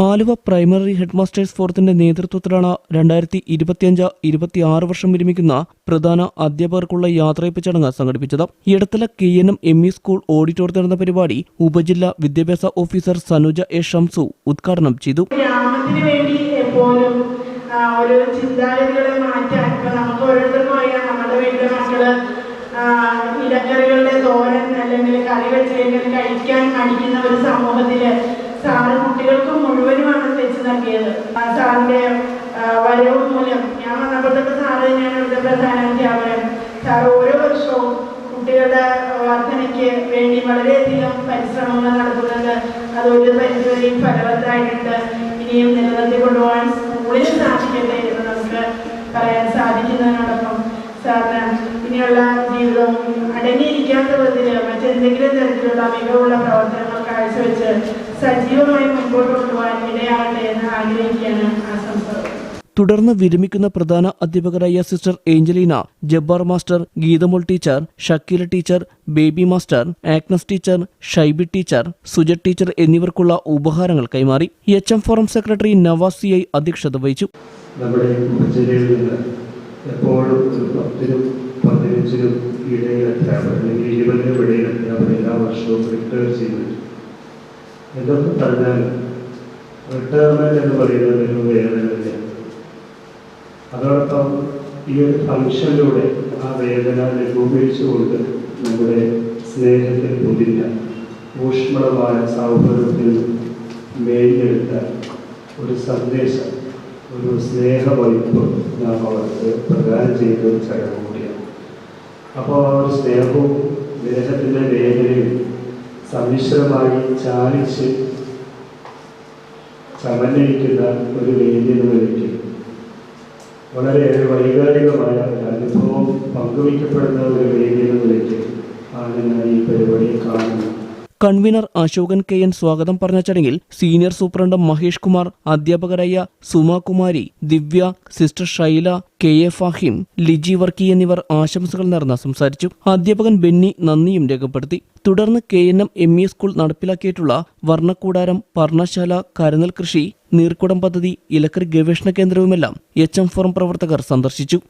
Aluva primary headmasters ഫോറത്തിന്റെ നേതൃത്വത്തിലാണ് 2025-26 വർഷം വിരമിക്കുന്ന പ്രധാന അധ്യാപകർക്കുള്ള യാത്രയപ്പ് ചടങ്ങ് സംഘടിപ്പിച്ചത്. ഇടത്തല KNM ME സ്കൂൾ ഓഡിറ്റോറിയത്തിൽ നടന്ന പരിപാടി ഉപജില്ലാ വിദ്യാഭ്യാസ ഓഫീസർ സനുജ എ ഷംസു ഉദ്ഘാടനം ചെയ്തു. ഗ്രാമത്തിന് വേണ്ടി എപ്പോഴും ഒരു ചിന്താഗതികളെ മാറ്റാൻ നമുക്ക് ഓരോരുത്തർക്കും അറിയാം. നമ്മുടെ വീട്ടിലെ മക്കള് ഇടക്കറികളുടെ തോരൻ അല്ലെങ്കിൽ കറി വെച്ചെങ്കിൽ കഴിക്കാൻ മടിക്കുന്ന ഒരു സമൂഹത്തില് സാറ് കുട്ടികൾക്ക് മുഴുവനുമാണ് വെച്ച് നൽകിയത്. സാറിന്റെ വരവ് മൂലം ഞാൻ വന്നപ്പോഴത്തേക്ക് സാറ് തന്നെയാണ് ഇവിടുത്തെ പ്രധാന അധ്യാപകൻ. സാർ ഓരോ വർഷവും കുട്ടികളുടെ വർധനയ്ക്ക് വേണ്ടി വളരെയധികം പരിശ്രമങ്ങൾ നടത്തുന്നുണ്ട്. അത് ഒരു പരിധിവരെയും ഫലവത്തായിട്ടുണ്ട്. ഇനിയും നിലനിർത്തി കൊണ്ടുപോകാൻ സ്കൂളിന് സാധിക്കട്ടെ എന്ന് നമുക്ക് പറയാൻ സാധിക്കുന്നതിനോടൊപ്പം സാറിന് ഇനിയുള്ള ജീവിതം അടങ്ങിയിരിക്കാത്ത വിധത്തിൽ മറ്റെന്തെങ്കിലും തരത്തിലുള്ള മികവുള്ള പ്രവർത്തനങ്ങൾ കാഴ്ചവെച്ച് സജീവമായി മുൻപോട്ട് കൊണ്ടുപോകാൻ ഇടയാകട്ടെ എന്ന് ആഗ്രഹിക്കുകയാണ്. ആശംസകൾ. തുടർന്ന് വിരമിക്കുന്ന പ്രധാന അധ്യാപകരായ sister Angelina, Jabbar master, Geethamol teacher, Shakeela teacher, Baby master, Agnes teacher, Shaiby teacher, Sujath teacher എന്നിവർക്കുള്ള ഉപഹാരങ്ങൾ കൈമാറി. HM forum secretary Navas CI അധ്യക്ഷത വഹിച്ചു. എപ്പോഴും 10-15 ഇടയിൽ അധ്യാപകർ അല്ലെങ്കിൽ 20 ഇടയിൽ അധ്യാപകർ എല്ലാ വർഷവും റിട്ടയർ ചെയ്യുന്നുണ്ട്. എന്തൊക്കെ പറഞ്ഞാൽ റിട്ടയർമെന്റ് എന്ന് പറയുന്നത് ഒരു വേദനയില്ല. അതോടൊപ്പം ഈ ഒരു ഫംഗ്ഷനിലൂടെ ആ വേദന ലഘൂകരിച്ചുകൊണ്ട് നമ്മുടെ സ്നേഹത്തിൽ പൊതിഞ്ഞ ഊഷ്മളമായ സൗഹൃദത്തിൽ മേലെടുത്ത ഒരു സന്ദേശം, ഒരു സ്നേഹവൈപ്പ് നാം അവർക്ക് പ്രദാനം ചെയ്ത ഒരു ചടങ്ങ് കൂടിയാണ്. അപ്പോൾ ആ ഒരു സ്നേഹവും ദേഹത്തിൻ്റെ വേദനയും സമ്മിശ്രമായി ചാലിച്ച് സമന്വയിക്കുന്ന ഒരു വേദി എന്ന നിലയ്ക്ക് വളരെയേറെ വൈകാരികമായ ഒരു അനുഭവം പങ്കുവയ്ക്കപ്പെടുന്ന ഒരു വേദി എന്ന നിലയ്ക്ക് ആണ് ഞാൻ ഈ പരിപാടിയെ കാണുന്നത്. കൺവീനർ അശോകൻ KN സ്വാഗതം പറഞ്ഞ ചടങ്ങിൽ സീനിയർ സൂപ്രണ്ട് മഹേഷ് കുമാർ, അധ്യാപകരായ സുമാകുമാരി, ദിവ്യ, സിസ്റ്റർ ഷൈല, KA ഫാഹിം, ലിജി വർക്കി എന്നിവർ ആശംസകൾ നേർന്ന് സംസാരിച്ചു. അധ്യാപകൻ ബെന്നി നന്ദിയും രേഖപ്പെടുത്തി. തുടർന്ന് KNM ME സ്കൂൾ നടപ്പിലാക്കിയിട്ടുള്ള വർണ്ണക്കൂടാരം, പർണശാല, കരനെൽ കൃഷി, നീർക്കുടം പദ്ധതി, ഇലക്കറി ഗവേഷണ കേന്ദ്രവുമെല്ലാം HM ഫോറം പ്രവർത്തകർ സന്ദർശിച്ചു.